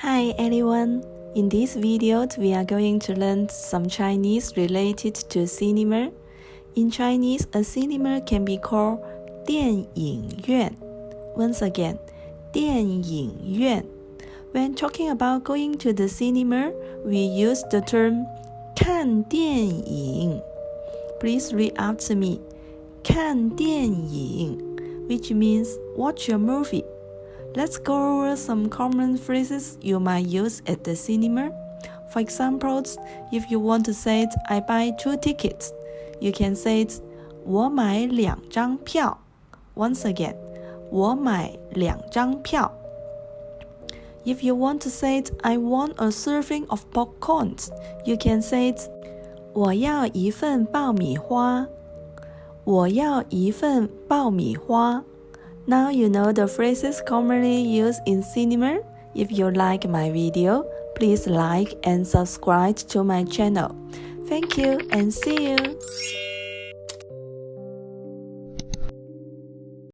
Hi everyone! In this video, we are going to learn some Chinese related to cinema. In Chinese, a cinema can be called 电影院. Once again, 电影院. When talking about going to the cinema, we use the term 看电影. Please read after me. 看电影, which means watch a movie. Let's go over some common phrases you might use at the cinema. For example, if you want to say I buy 2 tickets, you can say 我买2张票. Once again, 我买2张票. If you want to say I want a serving of popcorn, you can say 我要一份爆米花. 我要一份爆米花. Now you know the phrases commonly used in cinema. If you like my video, please like and subscribe to my channel. Thank you and see you!